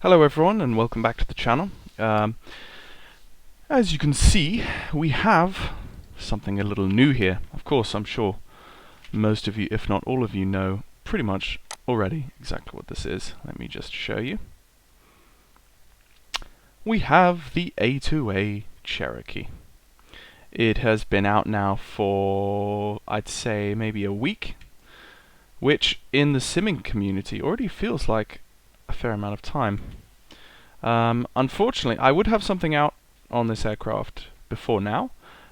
Hello everyone and welcome back to the channel. As you can see, we have something a little new here. Of course, I'm sure most of you, if not all of you, know pretty much already exactly what this is. Let me just show you. We have the A2A Cherokee. It has been out now for, I'd say, maybe a week, which in the simming community already feels like a fair amount of time. Unfortunately, I would have something out on this aircraft before now,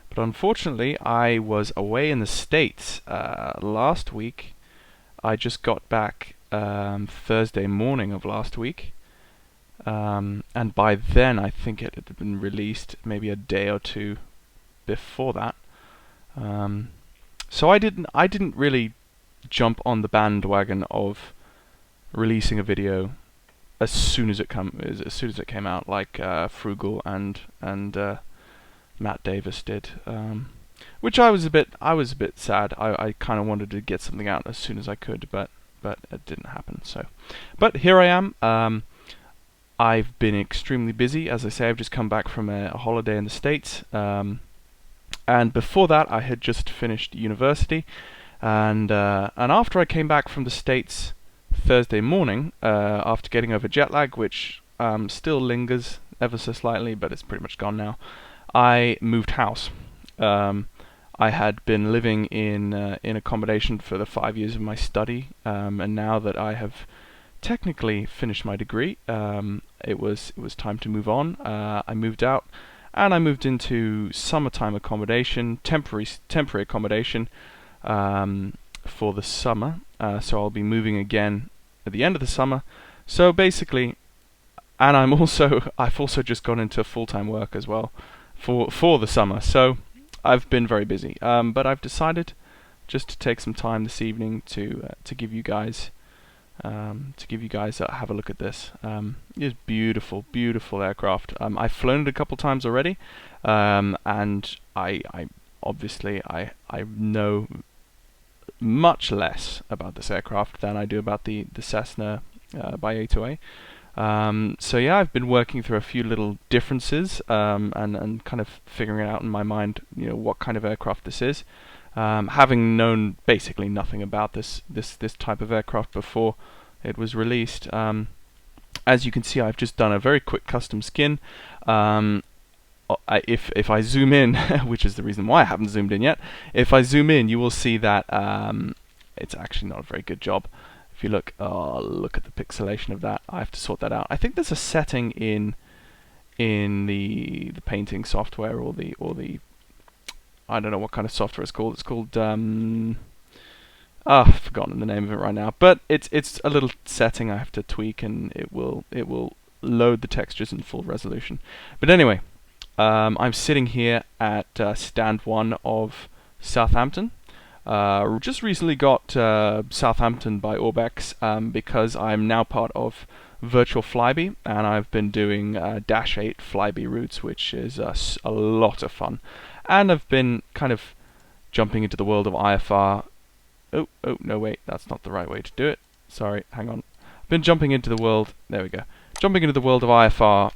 but unfortunately I was away in the States last week. I just got back Thursday morning of last week, and by then I think it had been released maybe a day or two before that. So I didn't really jump on the bandwagon of releasing a video as soon as it came out, like Frugal and Matt Davis did, which I was a bit sad. I kind of wanted to get something out as soon as I could, but it didn't happen. So, but here I am. I've been extremely busy. As I say, I've just come back from a holiday in the States, and before that, I had just finished university, and after I came back from the States Thursday morning, after getting over jet lag, which still lingers ever so slightly, but it's pretty much gone now, I moved house. I had been living in accommodation for the 5 years of my study, and now that I have technically finished my degree, it was time to move on. I moved out, and I moved into summertime accommodation, temporary accommodation, for the summer. So I'll be moving again at the end of the summer. So basically, and I've also just gone into full-time work as well for the summer. So I've been very busy. But I've decided just to take some time this evening to give you guys have a look at this. It's beautiful, beautiful aircraft. I've flown it a couple times already, and I obviously know much less about this aircraft than I do about the Cessna by A2A. So yeah, I've been working through a few little differences, and kind of figuring out in my mind, what kind of aircraft this is. Having known basically nothing about this type of aircraft before it was released. As you can see, I've just done a very quick custom skin. If I zoom in, which is the reason why I haven't zoomed in yet, if I zoom in, you will see that it's actually not a very good job. If you look at the pixelation of that, I have to sort that out. I think there's a setting in the painting software or the I don't know what kind of software it's called. It's called I've forgotten the name of it right now, but it's a little setting I have to tweak, and it will load the textures in full resolution. But anyway. I'm sitting here at stand 1 of Southampton. Just recently got Southampton by Orbex, because I'm now part of Virtual Flyby, and I've been doing Dash 8 Flyby routes, which is a lot of fun. And I've been kind of jumping into the world of IFR. Oh, no, wait, that's not the right way to do it. Sorry, hang on. I've been jumping into the world. There we go. Jumping into the world of IFR,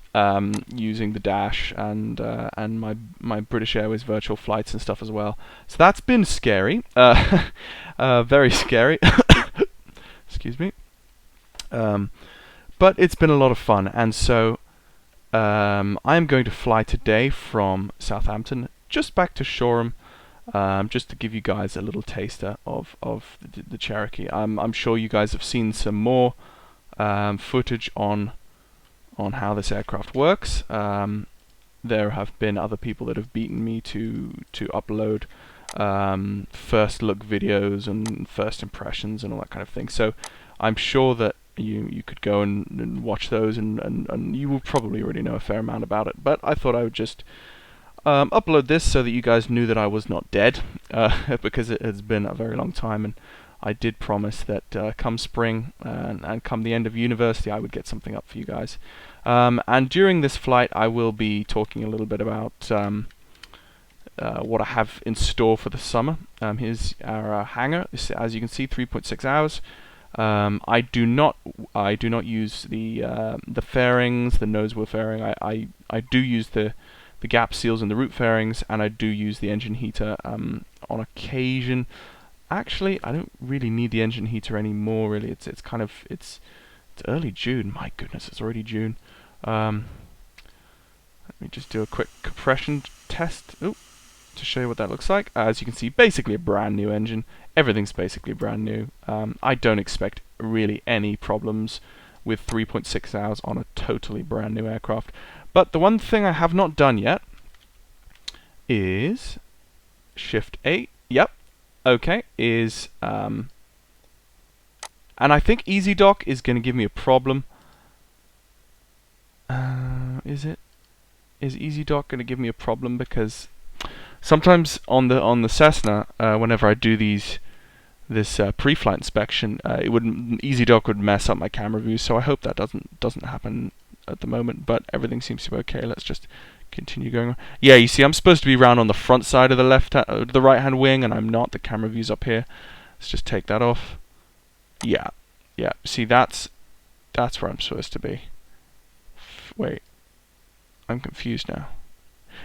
using the Dash and my British Airways virtual flights and stuff as well. So that's been scary, very scary. Excuse me. But it's been a lot of fun, and so I'm going to fly today from Southampton just back to Shoreham, just to give you guys a little taster of the Cherokee. I'm sure you guys have seen some more footage on how this aircraft works. There have been other people that have beaten me to upload first look videos and first impressions and all that kind of thing. So I'm sure that you could go and watch those, and you will probably already know a fair amount about it. But I thought I would just upload this so that you guys knew that I was not dead, because it has been a very long time, and I did promise that come spring and come the end of university, I would get something up for you guys. And during this flight, I will be talking a little bit about what I have in store for the summer. Here's our hangar. As you can see, 3.6 hours. I do not use the fairings, the nose wheel fairing. I do use the gap seals and the root fairings, and I do use the engine heater on occasion. Actually, I don't really need the engine heater anymore. Really, it's early June. My goodness, it's already June. Let me just do a quick compression test. Ooh, to show you what that looks like. As you can see, basically a brand new engine. Everything's basically brand new. I don't expect really any problems with 3.6 hours on a totally brand new aircraft. But the one thing I have not done yet is Shift A. Yep. Okay. And I think EasyDock is going to give me a problem. Is EasyDock going to give me a problem? Because sometimes on the Cessna, whenever I do this pre-flight inspection, EasyDock would mess up my camera views. So I hope that doesn't happen at the moment. But everything seems to be okay. Let's just continue going on. Yeah, you see, I'm supposed to be round on the front side of the right-hand wing, and I'm not. The camera view's up here. Let's just take that off. Yeah. See, that's where I'm supposed to be. Wait, I'm confused now.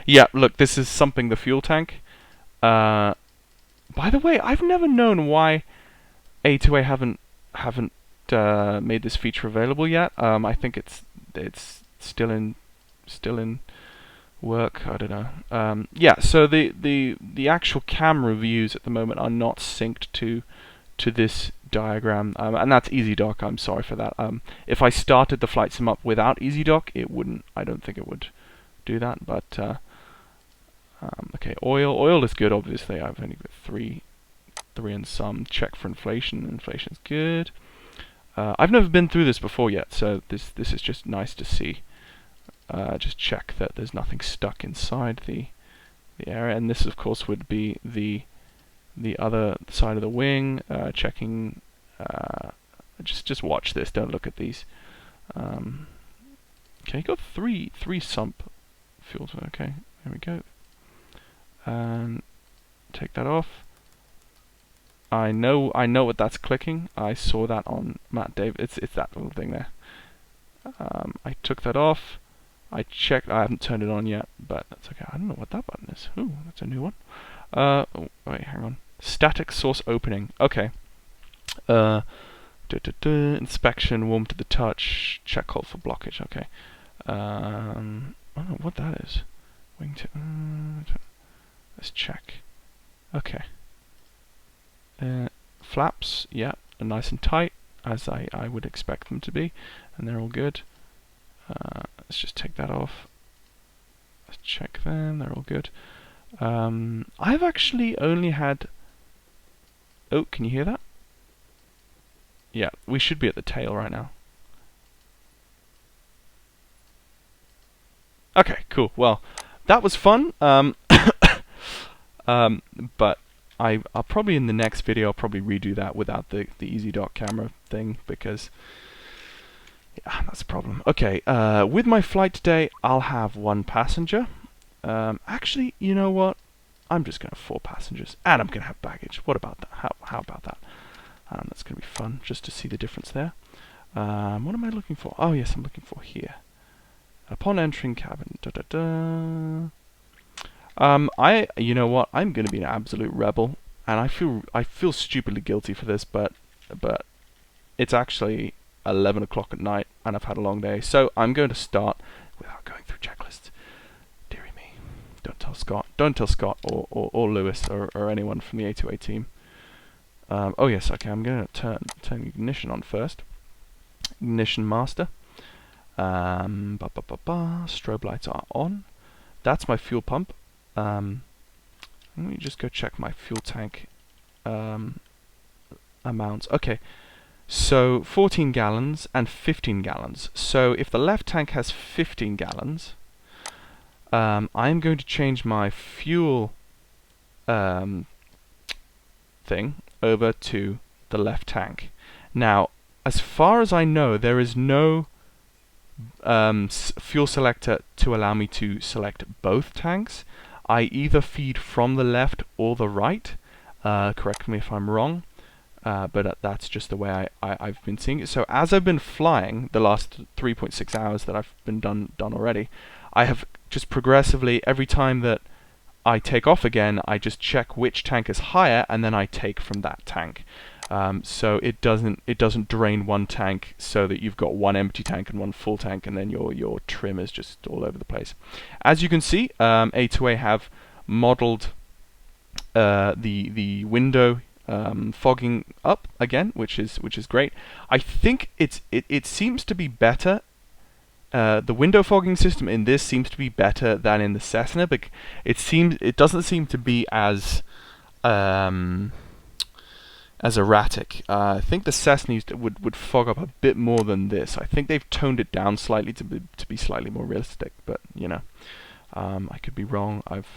Yeah, look, this is the fuel tank. By the way, I've never known why A2A haven't made this feature available yet. I think it's still in work. I don't know. Yeah, so the actual camera views at the moment are not synced to this diagram, and that's EasyDock. I'm sorry for that. If I started the flight sim up without EasyDock, it wouldn't. I don't think it would do that. But okay, oil is good. Obviously, I've only got three and some. Check for inflation. Inflation's good. I've never been through this before yet, so this is just nice to see. Just check that there's nothing stuck inside the area, and this of course would be the other side of the wing. Checking. Just watch this. Don't look at these. Okay, got three sump fuels. Okay, there we go. And take that off. I know what that's clicking. I saw that on Matt Dave. It's that little thing there. I took that off. I checked. I haven't turned it on yet, but that's okay. I don't know what that button is. Ooh, that's a new one. Oh, wait, hang on. Static source opening. Okay. Inspection, warm to the touch. Check hole for blockage. Okay. I don't know what that is. Wingtip. Let's check. Okay. Flaps, yeah, are nice and tight, as I would expect them to be, and they're all good. Let's just take that off. Let's check them, they're all good. I've actually only had... Oh, can you hear that? Yeah, we should be at the tail right now. Okay, cool. Well, that was fun. But I'll probably in the next video I'll probably redo that without the EasyDock camera thing, because yeah, that's a problem. Okay, with my flight today I'll have 1 passenger. Actually, you know what? I'm just gonna have 4 passengers, and I'm gonna have baggage. What about that? How about that? That's gonna be fun, just to see the difference there. What am I looking for? Oh yes, I'm looking for here. Upon entering cabin. You know what? I'm gonna be an absolute rebel, and I feel stupidly guilty for this, but it's actually 11 o'clock at night, and I've had a long day, so I'm going to start without going through checklists. Deary me, don't tell Scott or Lewis or anyone from the A2A team. Oh yes, okay. I'm going to turn ignition on first. Ignition master. Strobe lights are on. That's my fuel pump. Let me just go check my fuel tank amounts. Okay, so 14 gallons and 15 gallons. So if the left tank has 15 gallons, I'm going to change my fuel thing over to the left tank. Now, as far as I know, there is no fuel selector to allow me to select both tanks. I either feed from the left or the right. Correct me if I'm wrong. but that's just the way I've been seeing it. So as I've been flying the last 3.6 hours that I've been done already, I have just progressively, every time that I take off again, I just check which tank is higher, and then I take from that tank. So it doesn't drain one tank, so that you've got one empty tank and one full tank, and then your trim is just all over the place. As you can see, A2A have modeled the window fogging up again, which is great. I think it seems to be better. The window fogging system in this seems to be better than in the Cessna, but it doesn't seem to be as erratic. I think the Cessna would fog up a bit more than this. I think they've toned it down slightly to be slightly more realistic, but you know, I could be wrong. I've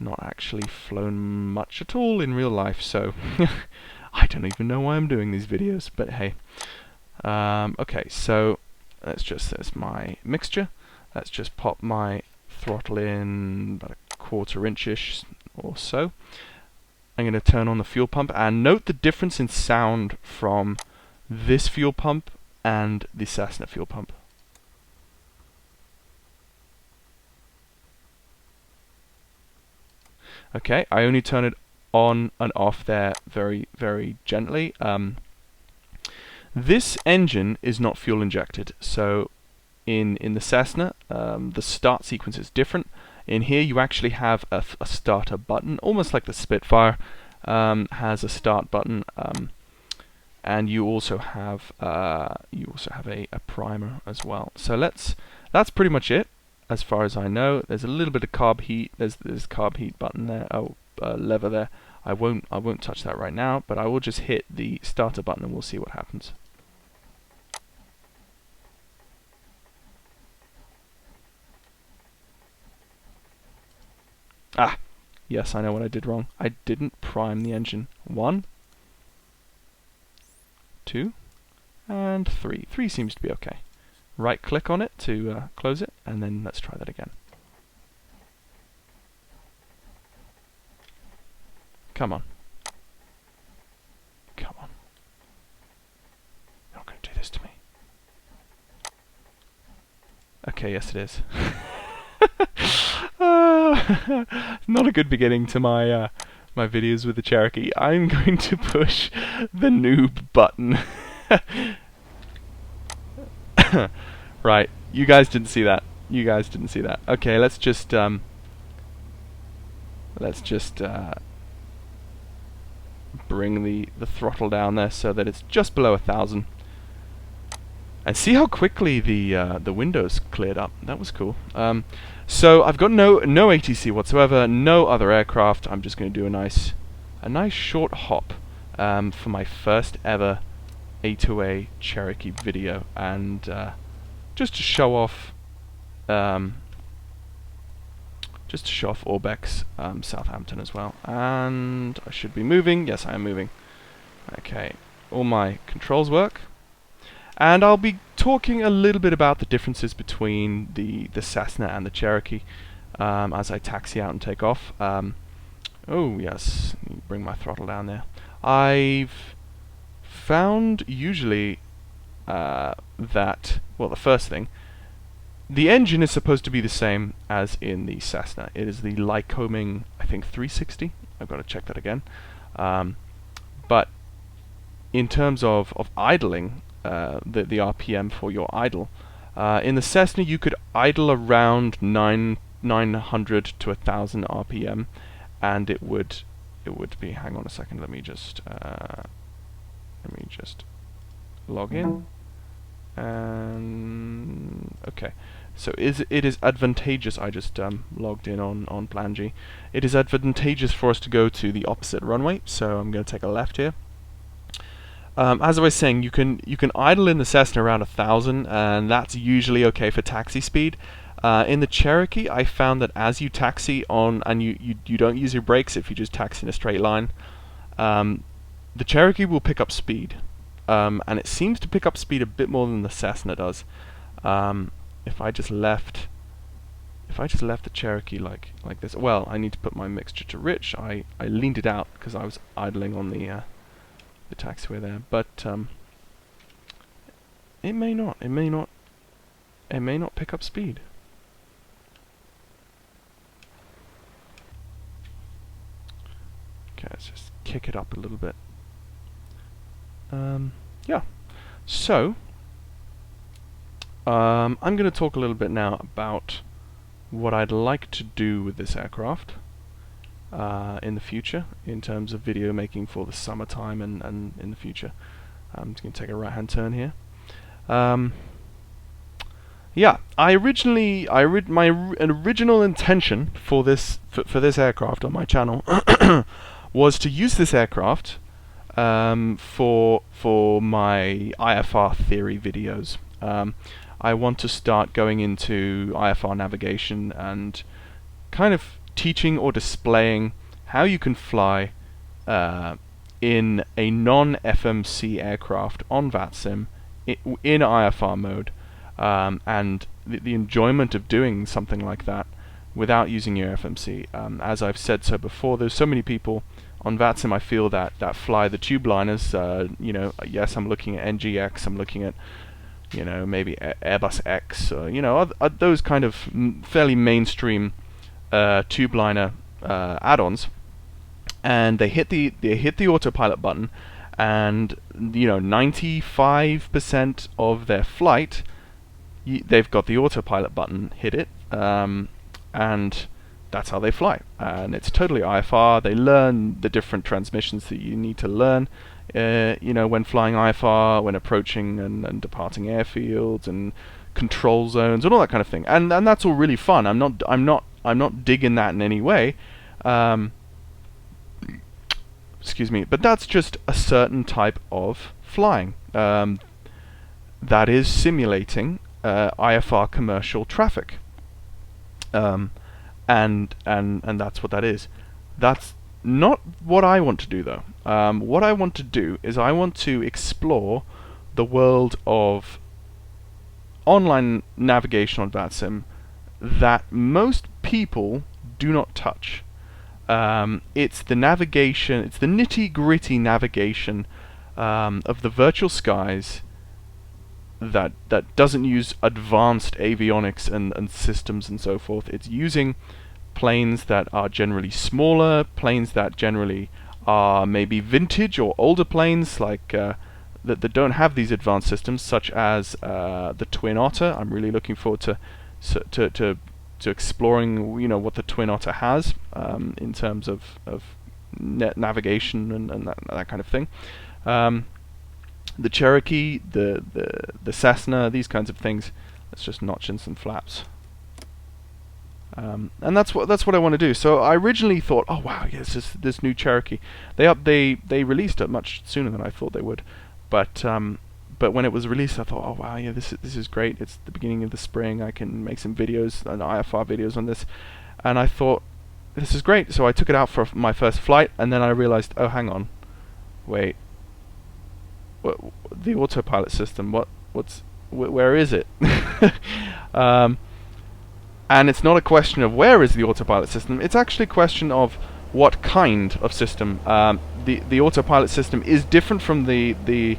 not actually flown much at all in real life, so I don't even know why I'm doing these videos, but hey. Okay, so there's my mixture. Let's just pop my throttle in about a 1/4 inch-ish or so. I'm going to turn on the fuel pump, and note the difference in sound from this fuel pump and the Cessna fuel pump. Okay, I only turn it on and off there very, very gently. This engine is not fuel injected, so in the Cessna, the start sequence is different. In here, you actually have a starter button, almost like the Spitfire has a start button, and you also have a primer as well. So that's pretty much it, as far as I know. There's a little bit of carb heat. There's carb heat button there. Lever there. I won't touch that right now, but I will just hit the starter button and we'll see what happens. Ah, yes, I know what I did wrong. I didn't prime the engine. 1, 2, and 3. 3 seems to be okay. Right click on it to close it, and then let's try that again. Come on. Come on. You're not going to do this to me. Okay, yes it is. Not a good beginning to my my videos with the Cherokee. I'm going to push the noob button. Right, you guys didn't see that. You guys didn't see that. Okay, let's just bring the throttle down there so that it's just below 1,000. And see how quickly the windows cleared up. That was cool. So I've got no ATC whatsoever, no other aircraft. I'm just going to do a nice short hop for my first ever A2A Cherokee video, and just to show off Orbex Southampton as well. And I should be moving. Yes, I am moving. Okay, all my controls work. And I'll be talking a little bit about the differences between the Cessna and the Cherokee as I taxi out and take off. Oh yes, bring my throttle down there. I've found usually that, well, the first thing, the engine is supposed to be the same as in the Cessna. It is the Lycoming, I think, 360. I've got to check that again. But in terms of idling, the RPM for your idle, in the Cessna you could idle around 900 to 1,000 RPM, and it would be. Hang on a second. Let me just log in. And okay, so it is advantageous. I just logged in on Plan G. It is advantageous for us to go to the opposite runway. So I'm going to take a left here. As I was saying, you can idle in the Cessna around 1,000, and that's usually okay for taxi speed. In the Cherokee, I found that as you taxi on, and you don't use your brakes if you just taxi in a straight line, the Cherokee will pick up speed, and it seems to pick up speed a bit more than the Cessna does. If I just left the Cherokee like this, well, I need to put my mixture to rich. I leaned it out because I was idling on the the taxiway there, but it may not. It may not. It may not pick up speed. Okay, let's just kick it up a little bit. Yeah. So, I'm going to talk a little bit now about what I'd like to do with this aircraft in the future, in terms of video making for the summertime and in the future. I'm just going to take a right-hand turn here. Yeah, my original intention for this aircraft on my channel was to use this aircraft for my IFR theory videos. I want to start going into IFR navigation and kind of teaching or displaying how you can fly in a non-FMC aircraft on VATSIM in IFR mode, and the enjoyment of doing something like that without using your FMC. As I've said so before, there's so many people on VATSIM I feel that fly the tube liners. You know, yes, I'm looking at NGX, I'm looking at, you know, maybe Airbus X, you know, those kind of fairly mainstream tube liner add-ons, and they hit the autopilot button, and you know, 95% of their flight, they've got the autopilot button, hit it, and that's how they fly. And it's totally IFR. They learn the different transmissions that you need to learn, you know, when flying IFR, when approaching and departing airfields and control zones and all that kind of thing. And that's all really fun. I'm not digging that in any way. Excuse me, but that's just a certain type of flying that is simulating IFR commercial traffic, and that's what that is. That's not what I want to do, though. What I want to do is I want to explore the world of online navigation on VATSIM that most people do not touch. It's the navigation, it's the nitty-gritty navigation of the virtual skies that doesn't use advanced avionics and systems and so forth. It's using planes that are generally smaller, planes that generally are maybe vintage or older planes, like that don't have these advanced systems, such as the Twin Otter. I'm really looking forward to exploring, you know, what the Twin Otter has in terms of net navigation and that kind of thing. The Cherokee, the Cessna, these kinds of things. Let's just notch in some flaps. And that's what I want to do. So I originally thought, oh wow, yes, this new Cherokee. They released it much sooner than I thought they would, but when it was released, I thought, oh wow, yeah, this is great. It's the beginning of the spring. I can make some videos and IFR videos on this, and I thought, this is great. So I took it out for my first flight, and then I realized, oh, hang on, wait, the autopilot system. Where is it? And it's not a question of where is the autopilot system. It's actually a question of what kind of system. The autopilot system is different from the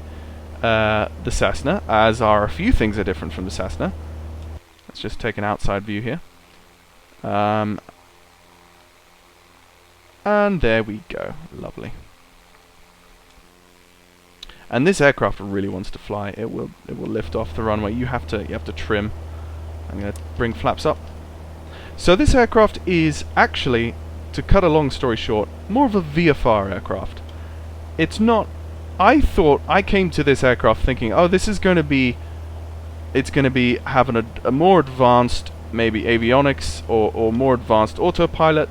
Cessna, as are a few things are different from the Cessna. Let's just take an outside view here. And there we go. Lovely. And this aircraft really wants to fly. It will lift off the runway. You have to trim. I'm going to bring flaps up. So this aircraft is actually, to cut a long story short, more of a VFR aircraft. It's not. I came to this aircraft thinking, oh, this is going to be, it's going to be having a more advanced, maybe avionics or more advanced autopilot,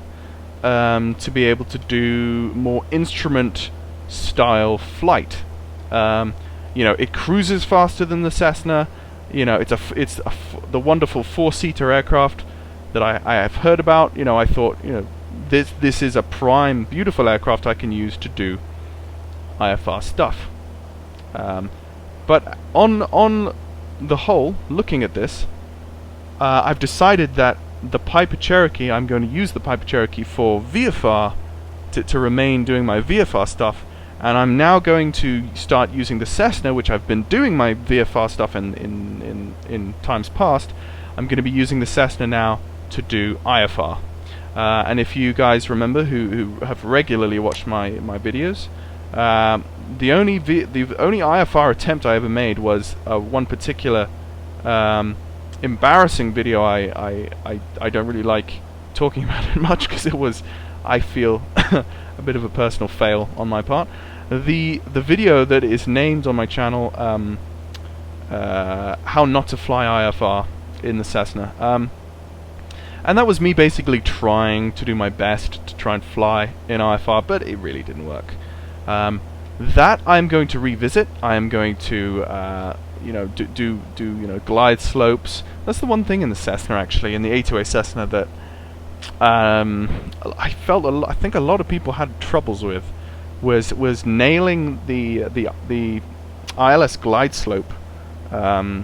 to be able to do more instrument style flight. You know, it cruises faster than the Cessna. You know, it's the wonderful four-seater aircraft that I have heard about. You know, I thought, you know, this is a prime, beautiful aircraft I can use to do IFR stuff. But on the whole, looking at this, I've decided that the Piper Cherokee, I'm going to use the Piper Cherokee for VFR, to remain doing my VFR stuff, and I'm now going to start using the Cessna, which I've been doing my VFR stuff in times past. I'm going to be using the Cessna now to do IFR. And if you guys remember, who have regularly watched my videos, the only IFR attempt I ever made was one particular embarrassing video. I don't really like talking about it much because it was, I feel, a bit of a personal fail on my part. The video that is named on my channel, How Not to Fly IFR in the Cessna, and that was me basically trying to do my best to try and fly in IFR, but it really didn't work. That I'm going to revisit. I am going to do glide slopes. That's the one thing in the Cessna, actually, in the A2A Cessna, that I think a lot of people had troubles with, was nailing the ILS glide slope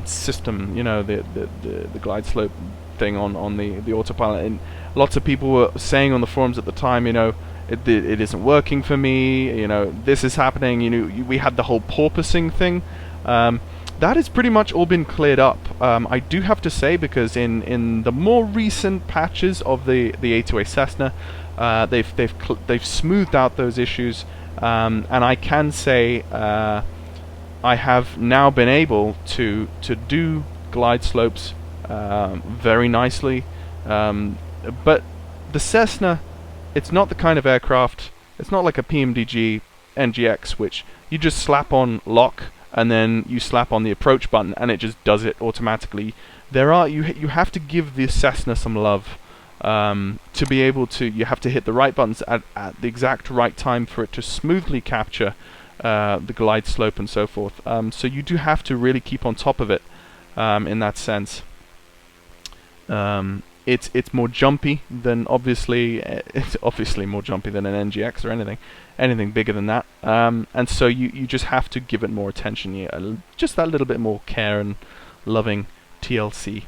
system. You know, the glide slope thing on the autopilot, and lots of people were saying on the forums at the time, you know, it isn't working for me, you know, this is happening, you know, we had the whole porpoising thing. That has pretty much all been cleared up. I do have to say, because in the more recent patches of the A2A Cessna, they've smoothed out those issues, and I can say I have now been able to do glide slopes very nicely. But the Cessna, it's not the kind of aircraft, it's not like a PMDG NGX, which you just slap on lock and then you slap on the approach button and it just does it automatically. You have to give the Cessna some love to be able to. You have to hit the right buttons at the exact right time for it to smoothly capture the glide slope and so forth. So you do have to really keep on top of it in that sense. It's more jumpy than it's obviously more jumpy than an NGX or anything bigger than that. And so you just have to give it more attention, just that little bit more care and loving TLC.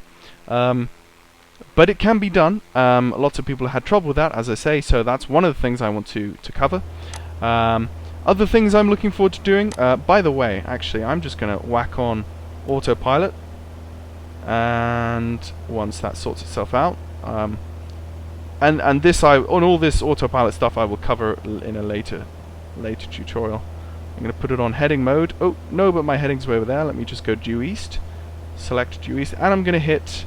But it can be done. Lots of people have had trouble with that, as I say. So that's one of the things I want to cover. Other things I'm looking forward to doing. By the way, actually, I'm just going to whack on autopilot. And once that sorts itself out, and this on all this autopilot stuff I will cover in a later tutorial. I'm going to put it on heading mode. Oh no, but my heading's way over there. Let me just go due east, select due east, and I'm going to hit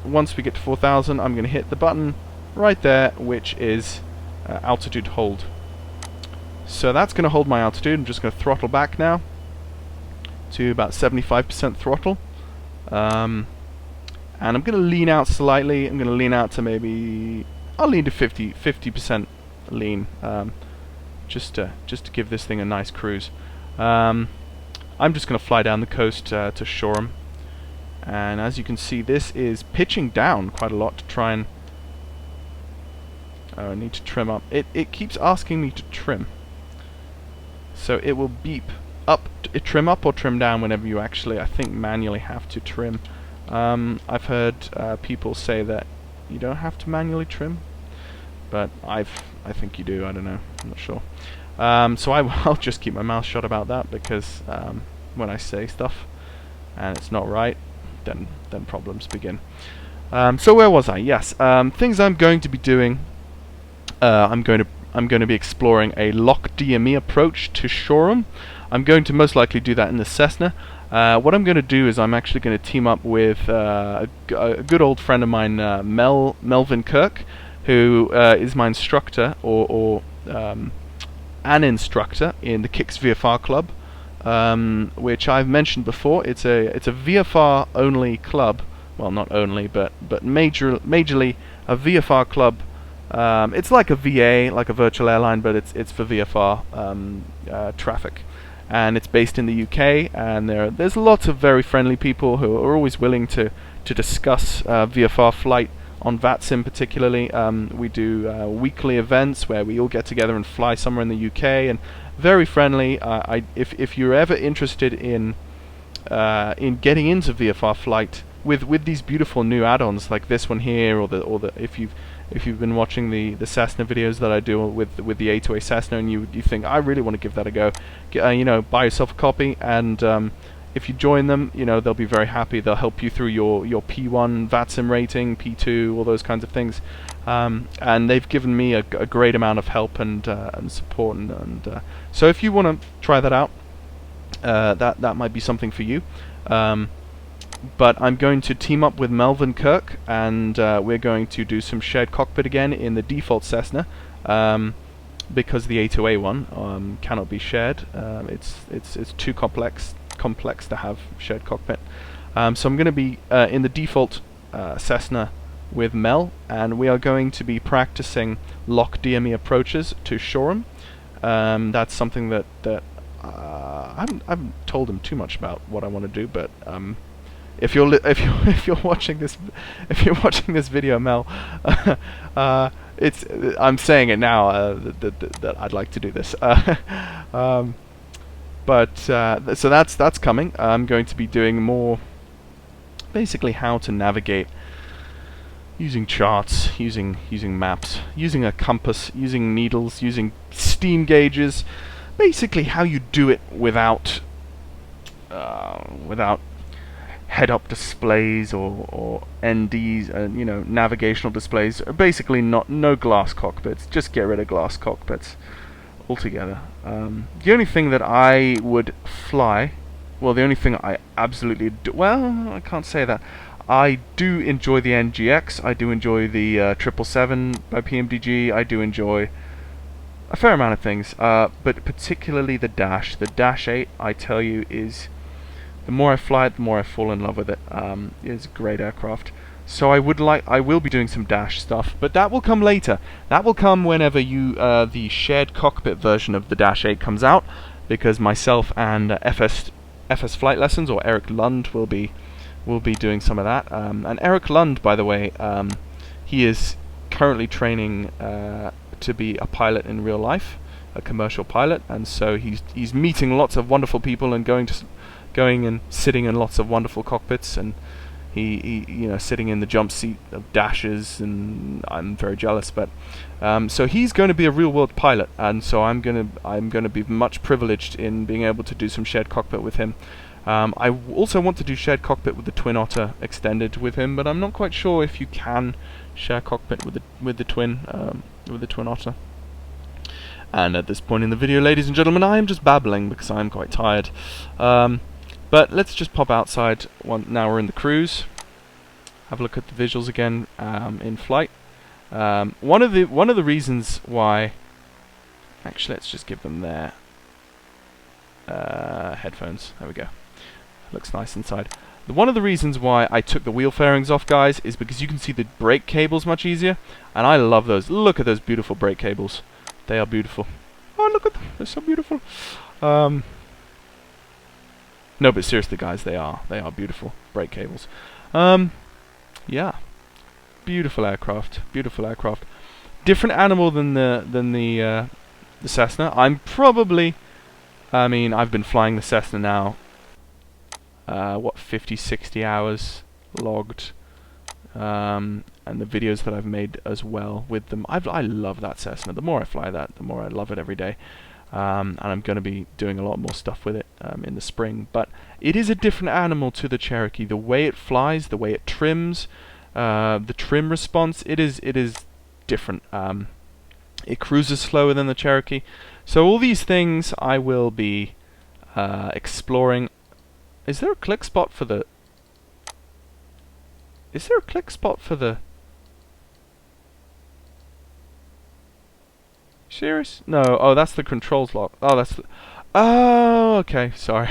once we get to 4,000. I'm going to hit the button right there, which is altitude hold. So that's going to hold my altitude. I'm just going to throttle back now to about 75% throttle. And I'm going to lean out slightly. I'm going to lean out to maybe, I'll lean to 50% lean, just to give this thing a nice cruise. I'm just going to fly down the coast to Shoreham, and as you can see, this is pitching down quite a lot to try and. Oh, I need to trim up. It keeps asking me to trim, so it will beep up, trim up or trim down whenever you actually, I think, manually have to trim. I've heard people say that you don't have to manually trim, but I think you do. I don't know. I'm not sure. So I'll just keep my mouth shut about that, because when I say stuff and it's not right, then problems begin. So where was I? Yes, things I'm going to be doing. I'm going to be exploring a lock DME approach to Shoreham. I'm going to most likely do that in the Cessna. What I'm going to do is I'm actually going to team up with a good old friend of mine, Melvin Kirk, who is my instructor, or an instructor in the Kicks VFR Club, which I've mentioned before. It's a VFR only club. Well, not only, but majorly a VFR club. It's like a VA, like a virtual airline, but it's for VFR traffic. And it's based in the UK, and there's lots of very friendly people who are always willing to discuss VFR flight on VATSIM particularly. We do weekly events where we all get together and fly somewhere in the UK, and very friendly. If you're ever interested in getting into VFR flight with these beautiful new add-ons like this one here, or if you've if you've been watching the Cessna videos that I do with the A2A Cessna, and you think I really want to give that a go, you know, buy yourself a copy, and if you join them, you know, they'll be very happy. They'll help you through your P1 VATSIM rating, P2, all those kinds of things. And they've given me a great amount of help and support, and so if you want to try that out, that might be something for you. But I'm going to team up with Melvin Kirk, and we're going to do some shared cockpit again in the default Cessna, because the A2A one cannot be shared. It's too complex to have shared cockpit. So I'm going to be in the default Cessna with Mel, and we are going to be practicing lock DME approaches to Shoreham. That's something that I haven't told him too much about what I want to do, but if you're watching this video, Mel, I'm saying it now that I'd like to do this. So that's coming. I'm going to be doing more, basically how to navigate using charts, using maps, using a compass, using needles, using steam gauges. Basically, how you do it without head-up displays or NDs, you know, navigational displays. Basically, no glass cockpits. Just get rid of glass cockpits altogether. The only thing that I would fly, well, the only thing I absolutely do, well, I can't say that. I do enjoy the NGX. I do enjoy the 777 by PMDG. I do enjoy a fair amount of things, but particularly the Dash. The Dash 8, I tell you, is, the more I fly it, the more I fall in love with it. It's a great aircraft. So I will be doing some Dash stuff, but that will come later. That will come whenever the shared cockpit version of the Dash 8 comes out, because myself and FS Flight Lessons, or Eric Lund, will be doing some of that. And Eric Lund, by the way, he is currently training to be a pilot in real life, a commercial pilot, and so he's meeting lots of wonderful people and going and sitting in lots of wonderful cockpits, and he you know, sitting in the jump seat of Dashes, and I'm very jealous. But so he's going to be a real world pilot, and so I'm gonna be much privileged in being able to do some shared cockpit with him. I also want to do shared cockpit with the Twin Otter extended with him, but I'm not quite sure if you can share cockpit with the Twin Otter. And at this point in the video, ladies and gentlemen, I am just babbling because I'm quite tired. But let's just pop outside. Now we're in the cruise. Have a look at the visuals again in flight. One of the reasons why, actually, let's just give them their headphones. There we go. Looks nice inside. One of the reasons why I took the wheel fairings off, guys, is because you can see the brake cables much easier, and I love those. Look at those beautiful brake cables. They are beautiful. Oh, look at them. They're so beautiful. No, but seriously, guys, they are beautiful brake cables. Yeah, beautiful aircraft. Beautiful aircraft. Different animal than the Cessna. I mean, I've been flying the Cessna now. 50, 60 hours logged, and the videos that I've made as well with them. I love that Cessna. The more I fly that, the more I love it every day. And I'm going to be doing a lot more stuff with it in the spring. But it is a different animal to the Cherokee. The way it flies, the way it trims, the trim response, it is different. It cruises slower than the Cherokee. So all these things I will be exploring. Is there a click spot for the... Serious? No. Oh, that's the controls lock. Oh, that's the... Oh, okay. Sorry.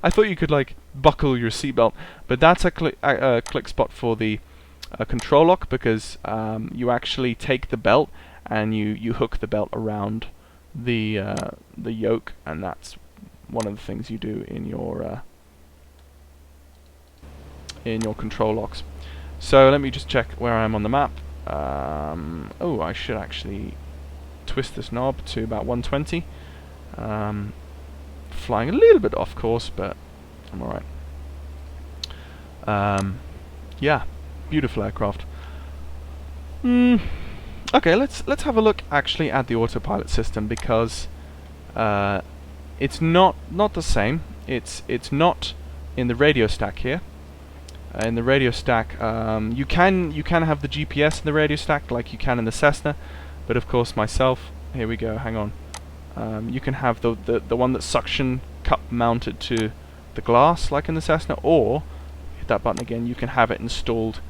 I thought you could, like, buckle your seatbelt. But that's a click spot for the control lock, because you actually take the belt and you hook the belt around the yoke, and that's one of the things you do in your control locks. So let me just check where I am on the map. Oh, I should actually twist this knob to about 120. Flying a little bit off course, but I'm alright. Yeah, beautiful aircraft. Okay, let's have a look actually at the autopilot system, because it's not the same. It's not in the radio stack here. In the radio stack, you can have the GPS in the radio stack like you can in the Cessna, but of course myself, here we go, hang on. You can have the one that's suction cup mounted to the glass like in the Cessna, or hit that button again, you can have it installed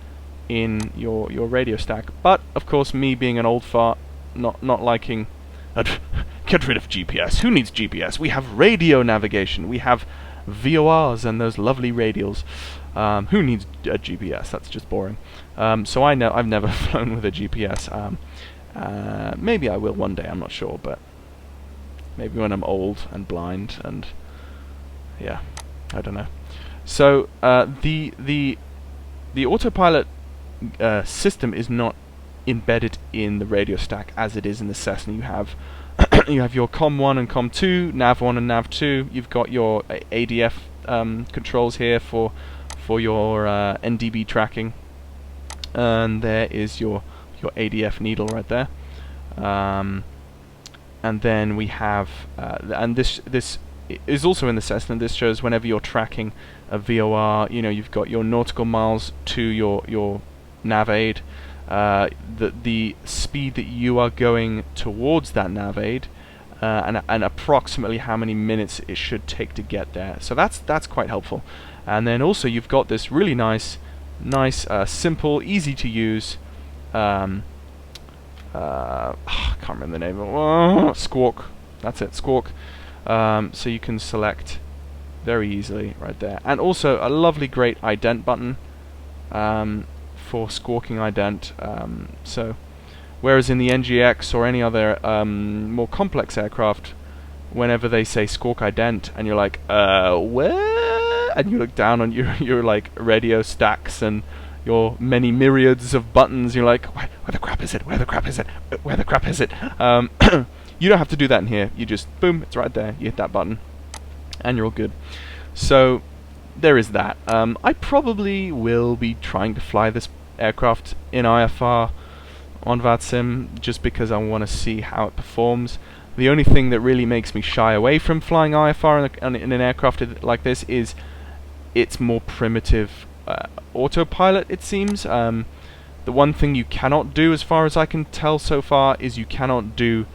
in your radio stack. But of course, me being an old fart, not liking get rid of GPS. Who needs GPS? We have radio navigation. We have VORs and those lovely radials. Who needs a GPS? That's just boring. So I've never flown with a GPS. Maybe I will one day. I'm not sure, but maybe when I'm old and blind and yeah, I don't know. So the autopilot system is not embedded in the radio stack as it is in the Cessna. You have you have your COM1 and COM2, NAV1 and NAV2. You've got your ADF controls here for your NDB tracking, and there is your ADF needle right there. And then we have and this is also in the Cessna. This shows whenever you're tracking a VOR, you know, you've got your nautical miles to your nav aid, the speed that you are going towards that nav aid, and approximately how many minutes it should take to get there. So that's quite helpful. And then also you've got this really nice, simple, easy to use. I can't remember the name of it. Squawk. That's it. Squawk. So you can select very easily right there, and also a lovely, great ident button for squawking ident. So whereas in the NGX or any other more complex aircraft, whenever they say squawk ident, and you're like, where? And you look down on your like radio stacks and your many myriads of buttons, you're like, where the crap is it? Where the crap is it? Where the crap is it? You don't have to do that in here. You just, boom, it's right there. You hit that button, and you're all good. So there is that. I probably will be trying to fly this aircraft in IFR on VATSIM just because I want to see how it performs. The only thing that really makes me shy away from flying IFR in an aircraft like this is its more primitive autopilot, it seems. The one thing you cannot do, as far as I can tell so far, is you cannot do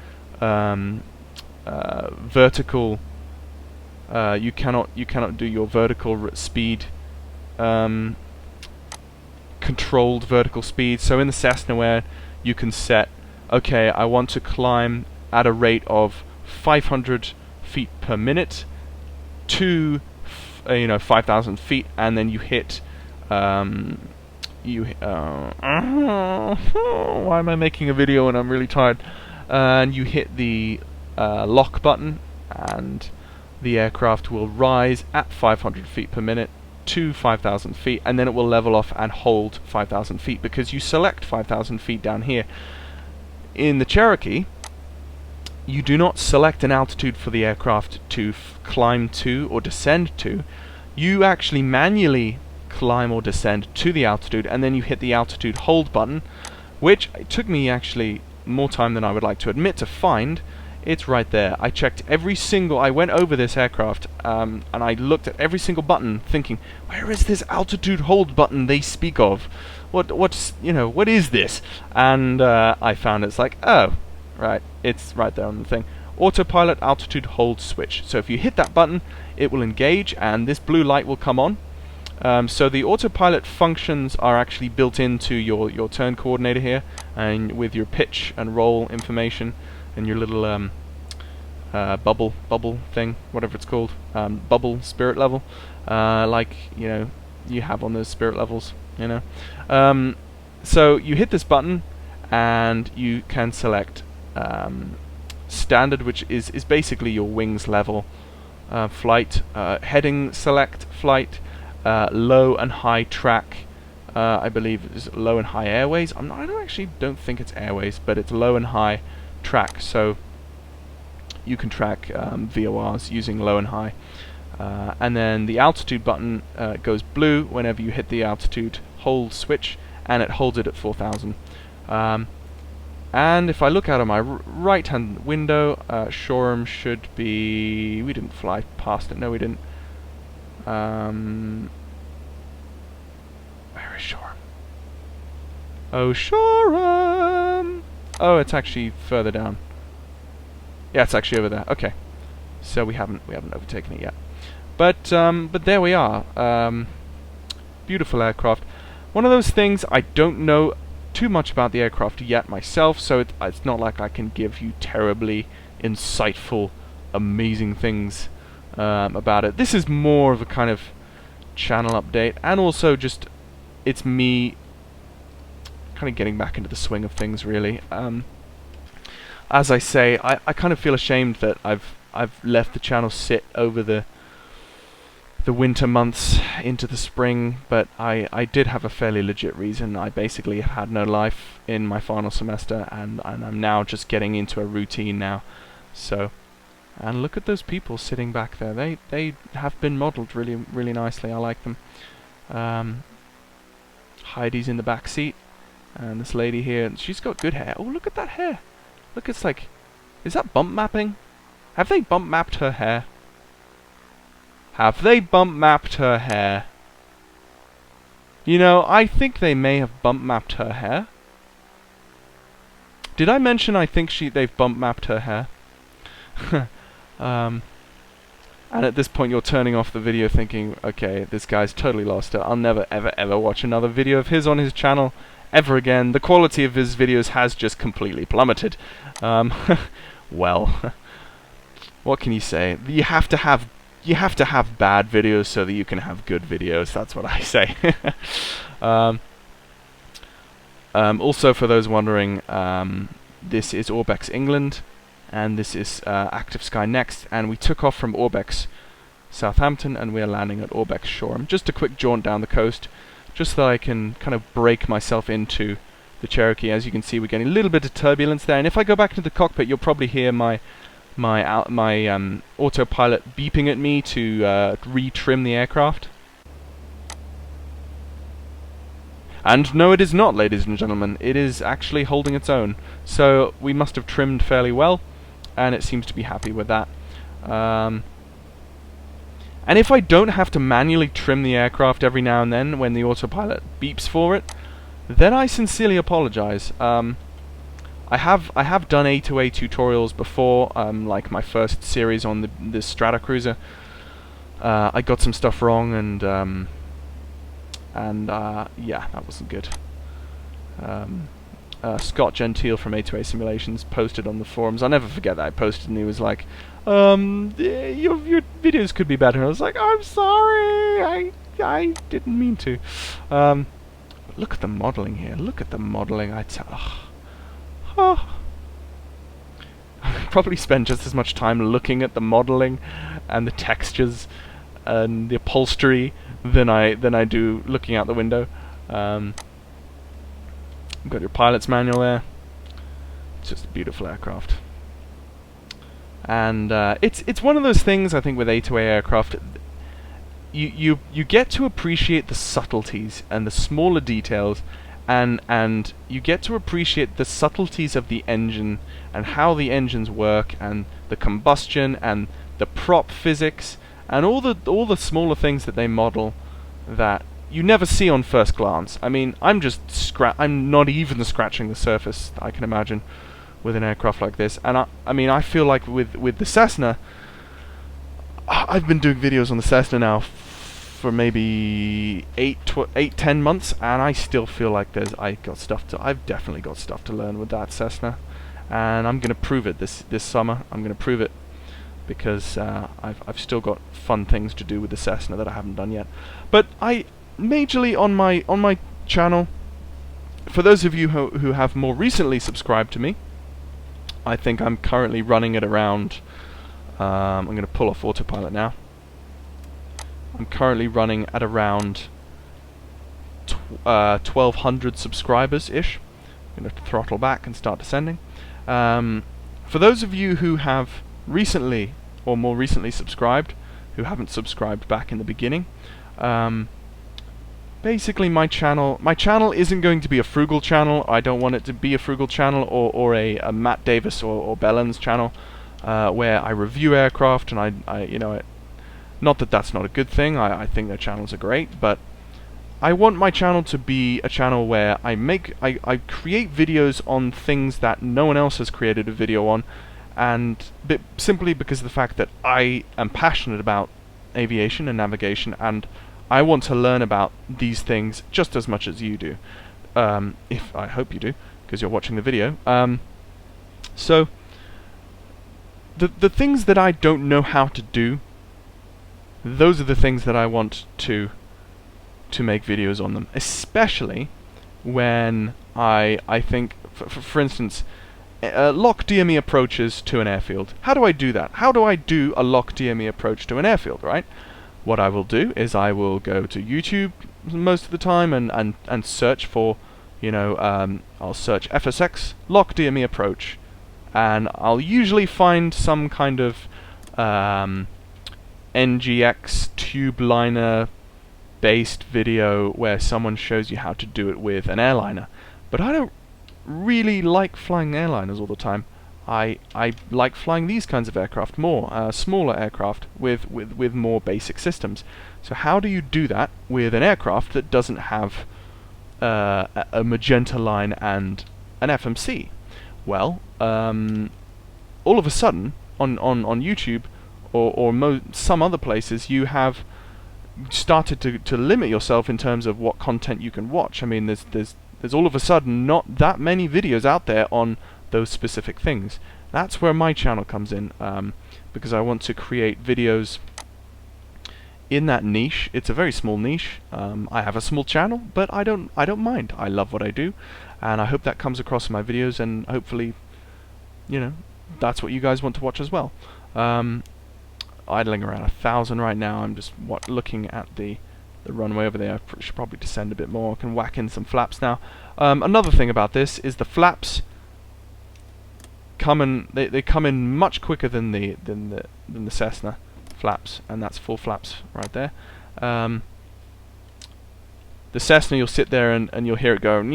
vertical. You cannot do your vertical speed, controlled vertical speed. So in the Cessna, where you can set, okay, I want to climb at a rate of 500 feet per minute to 5,000 feet, and then you hit why am I making a video when I'm really tired? And you hit the lock button, and the aircraft will rise at 500 feet per minute to 5,000 feet, and then it will level off and hold 5,000 feet because you select 5,000 feet down here. In the Cherokee, you do not select an altitude for the aircraft to climb to or descend to. You actually manually climb or descend to the altitude, and then you hit the altitude hold button, which it took me actually more time than I would like to admit to find. It's right there. I checked every single, I went over this aircraft, and I looked at every single button thinking, where is this altitude hold button they speak of? What is this? And I found it's like, oh, right, it's right there on the thing. Autopilot altitude hold switch. So if you hit that button, it will engage and this blue light will come on. So the autopilot functions are actually built into your turn coordinator here, and with your pitch and roll information and your little bubble thing, whatever it's called, bubble spirit level, like you have on those spirit levels, so you hit this button and you can select standard, which is basically your wings level, flight, heading select flight, low and high track, I believe is low and high airways. I don't think it's airways, but it's low and high track, so you can track VORs using low and high. And then the altitude button goes blue whenever you hit the altitude hold switch, and it holds it at 4,000. And if I look out of my right-hand window, Shoreham should be... We didn't fly past it. No, we didn't. Where is Shoreham? Oh, Shoreham! Oh, it's actually further down. Yeah, it's actually over there. Okay, so we haven't overtaken it yet. But there we are. Beautiful aircraft. One of those things, I don't know too much about the aircraft yet myself, so it's not like I can give you terribly insightful, amazing things about it. This is more of a kind of channel update, and also just it's me kind of getting back into the swing of things, really. As I say, I kind of feel ashamed that I've left the channel sit over the winter months into the spring, but I did have a fairly legit reason. I basically have had no life in my final semester, and I'm now just getting into a routine now. So, and look at those people sitting back there. They have been modelled really nicely. I like them. Heidi's in the back seat, and this lady here, she's got good hair. Oh, look at that hair. Look, it's like, is that bump mapping? Have they bump mapped her hair? Have they bump mapped her hair? You know, I think they may have bump mapped her hair. Did I mention I think they've bump mapped her hair? And at this point you're turning off the video thinking, okay, this guy's totally lost it. I'll never ever watch another video of his on his channel ever again. The quality of his videos has just completely plummeted. Well, what can you say? You have to have bad videos so that you can have good videos. That's what I say. Also, for those wondering, this is Orbex England, and this is Active Sky Next, and we took off from Orbex Southampton, and we are landing at Orbex Shoreham. Just a quick jaunt down the coast, just so that I can kind of break myself into the Cherokee. As you can see, we're getting a little bit of turbulence there, and if I go back into the cockpit, you'll probably hear my autopilot beeping at me to re-trim the aircraft. And no, it is not, ladies and gentlemen. It is actually holding its own. So we must have trimmed fairly well, and it seems to be happy with that. And if I don't have to manually trim the aircraft every now and then when the autopilot beeps for it, then I sincerely apologize. I have done A2A tutorials before, like my first series on the Strata Cruiser. I got some stuff wrong, and yeah, that wasn't good. Scott Gentile from A2A Simulations posted on the forums. I'll never forget that. I posted, and he was like, your videos could be better. I was like, I'm sorry, I didn't mean to. But look at the modelling here. Look at the modelling. Oh. I probably spend just as much time looking at the modelling and the textures and the upholstery than I do looking out the window. You've got your pilot's manual there. It's just a beautiful aircraft. And it's one of those things, I think, with A2A aircraft. You get to appreciate the subtleties and the smaller details, and you get to appreciate the subtleties of the engine and how the engines work, and the combustion and the prop physics and all the smaller things that they model that you never see on first glance. I mean, I'm not even scratching the surface, I can imagine, with an aircraft like this. And I mean, I feel like with the Cessna, I've been doing videos on the Cessna now for maybe 8-10 months, and I still feel like I've definitely got stuff to learn with that Cessna, and I'm gonna prove it this summer. I'm gonna prove it because I've still got fun things to do with the Cessna that I haven't done yet. But majorly on my channel, for those of you who have more recently subscribed to me, I think I'm currently running at around. I'm gonna pull off autopilot now. I'm currently running at around 1,200 subscribers-ish. I'm going to throttle back and start descending. For those of you who have recently or more recently subscribed, who haven't subscribed back in the beginning, basically my channel isn't going to be a frugal channel. I don't want it to be a frugal channel or a Matt Davis or Bellen's channel where I review aircraft and I you know, not that that's not a good thing. I think their channels are great, but I want my channel to be a channel where I create videos on things that no one else has created a video on, and simply because of the fact that I am passionate about aviation and navigation, and I want to learn about these things just as much as you do. If I hope you do, because you're watching the video. So the things that I don't know how to do, those are the things that I want to make videos on them, especially when I think, for instance, lock DME approaches to an airfield. How do I do that? How do I do a lock DME approach to an airfield, right? What I will do is I will go to YouTube most of the time and search for, you know, I'll search FSX lock DME approach, and I'll usually find some kind of NGX tube liner based video where someone shows you how to do it with an airliner. But I don't really like flying airliners all the time. I like flying these kinds of aircraft more, smaller aircraft with more basic systems. So how do you do that with an aircraft that doesn't have a magenta line and an FMC? Well, all of a sudden on YouTube or some other places, you have started to limit yourself in terms of what content you can watch. I mean, there's all of a sudden not that many videos out there on those specific things. That's where my channel comes in, because I want to create videos in that niche. It's a very small niche. I have a small channel, but I don't mind. I love what I do, and I hope that comes across in my videos, and hopefully, you know, that's what you guys want to watch as well. Idling around 1,000 right now. I'm just looking at the runway over there. I should probably descend a bit more. I can whack in some flaps now. Another thing about this is the flaps they come in much quicker than the Cessna flaps, and that's full flaps right there. The Cessna, you'll sit there and you'll hear it go, and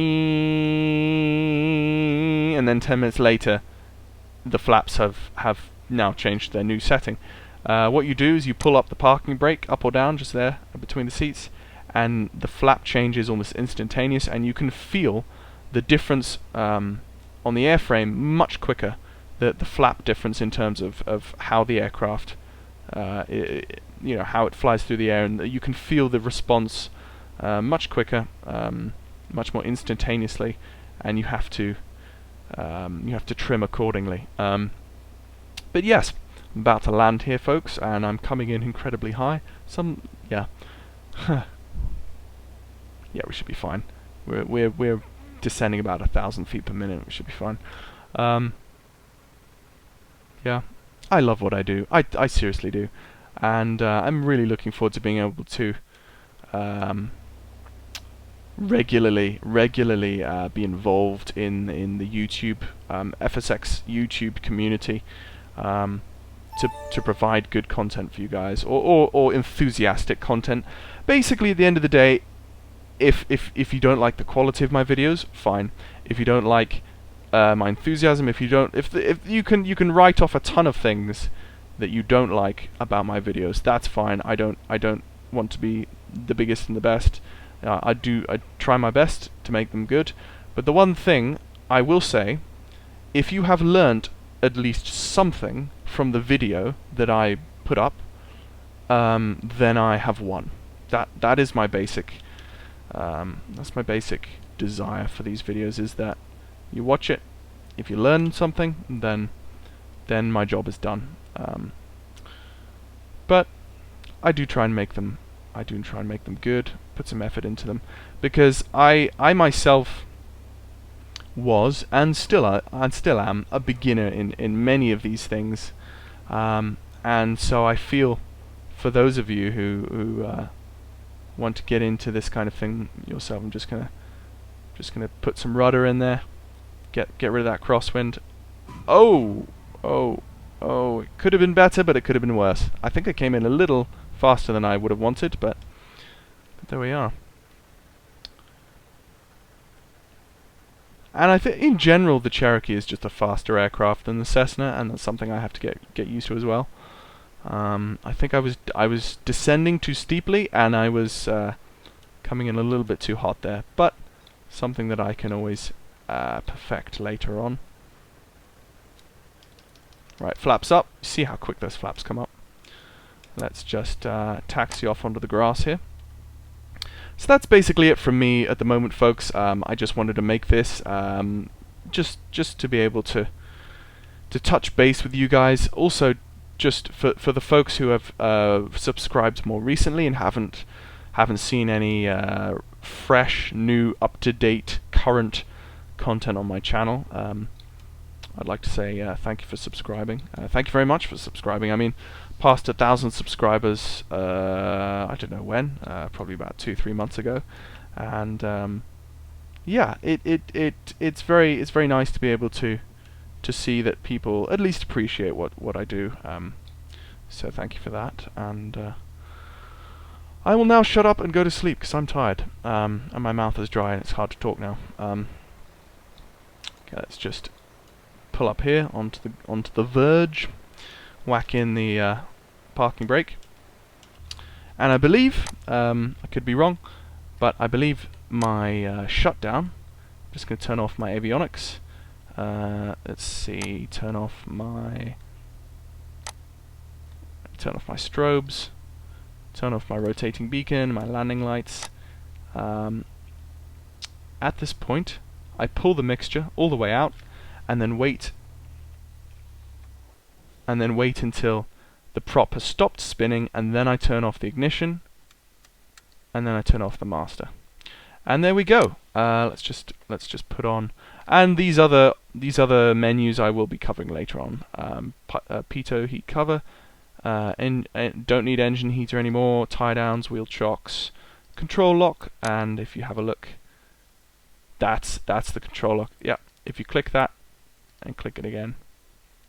then 10 minutes later the flaps have now changed their new setting. What you do is you pull up the parking brake, up or down, just there between the seats, and the flap change is almost instantaneous, and you can feel the difference on the airframe much quicker. The flap difference in terms of how the aircraft, you know, how it flies through the air, and you can feel the response much quicker, much more instantaneously, and you have to trim accordingly. But yes, I'm about to land here, folks, and I'm coming in incredibly high. Yeah, yeah, we should be fine. We're descending about 1,000 feet per minute. We should be fine. Yeah, I love what I do. I seriously do, and I'm really looking forward to being able to regularly be involved in the YouTube FSX YouTube community, to provide good content for you guys, or enthusiastic content. Basically, at the end of the day, if you don't like the quality of my videos, fine. If you don't like my enthusiasm, if you can write off a ton of things that you don't like about my videos, that's fine. I don't want to be the biggest and the best. I try my best to make them good, but the one thing I will say, if you have learnt at least something from the video that I put up, then I have won. That is my basic. That's my basic desire for these videos, is that you watch it. If you learn something, then my job is done. But I do try and make them. I do try and make them good. Put some effort into them, because I myself was and still am a beginner in many of these things, and so I feel for those of you who want to get into this kind of thing yourself. I'm just gonna put some rudder in there, get rid of that crosswind. Oh, it could have been better, but it could have been worse. I think I came in a little faster than I would have wanted, but there we are. And I think in general the Cherokee is just a faster aircraft than the Cessna, and that's something I have to get used to as well. I think I was descending too steeply, and I was coming in a little bit too hot there, but something that I can always perfect later on. Right, flaps up. See how quick those flaps come up. Let's just taxi off onto the grass here. So that's basically it from me at the moment, folks. I just wanted to make this just to be able to touch base with you guys. Also, just for the folks who have subscribed more recently and haven't seen any fresh, new, up-to-date, current content on my channel, I'd like to say thank you for subscribing. Thank you very much for subscribing. I mean, past 1,000 subscribers, I don't know when, probably about 2-3 months ago, and yeah, it's very nice to be able to see that people at least appreciate what I do. So thank you for that, and I will now shut up and go to sleep because I'm tired, and my mouth is dry and it's hard to talk now. Okay, let's just pull up here onto the verge, whack in the parking brake, and I believe, I could be wrong, but I believe my shutdown. I'm just going to turn off my avionics. Let's see, turn off my strobes, turn off my rotating beacon, my landing lights. At this point, I pull the mixture all the way out, and then wait until the prop has stopped spinning, and then I turn off the ignition, and then I turn off the master. And there we go. Let's just put on, and these other menus I will be covering later on. Pitot heat cover, don't need engine heater anymore, tie downs, wheel chocks, control lock, and if you have a look, that's the control lock. Yeah, if you click that and click it again,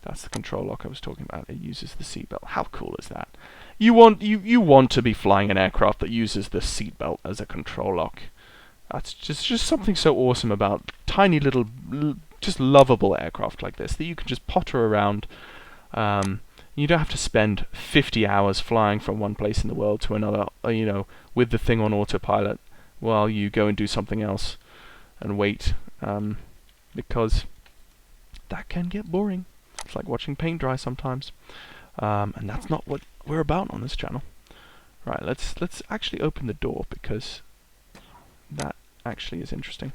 that's the control lock I was talking about. It uses the seatbelt. How cool is that? You want to be flying an aircraft that uses the seatbelt as a control lock. That's just something so awesome about tiny little, just lovable aircraft like this that you can just potter around. You don't have to spend 50 hours flying from one place in the world to another, you know, with the thing on autopilot while you go and do something else and wait, because that can get boring. It's like watching paint dry sometimes, and that's not what we're about on this channel. Right, let's actually open the door because that actually is interesting.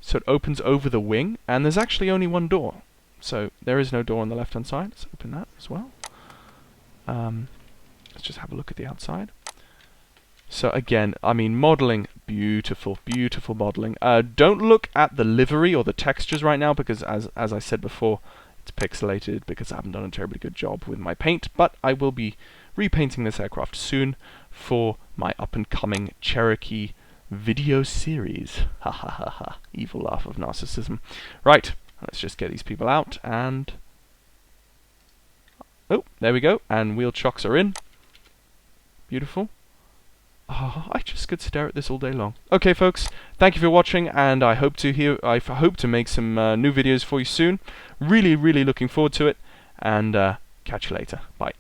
So it opens over the wing, and there's actually only one door. So there is no door on the left-hand side. Let's open that as well. Let's just have a look at the outside. So again, I mean, modeling, beautiful, beautiful modeling. Don't look at the livery or the textures right now because, as I said before, it's pixelated because I haven't done a terribly good job with my paint. But I will be repainting this aircraft soon for my up-and-coming Cherokee video series. Ha ha ha ha. Evil laugh of narcissism. Right, let's just get these people out and... oh, there we go. And wheel chocks are in. Beautiful. Oh, I just could stare at this all day long. Okay, folks, thank you for watching, and I hope to make some new videos for you soon. Really looking forward to it, and catch you later. Bye.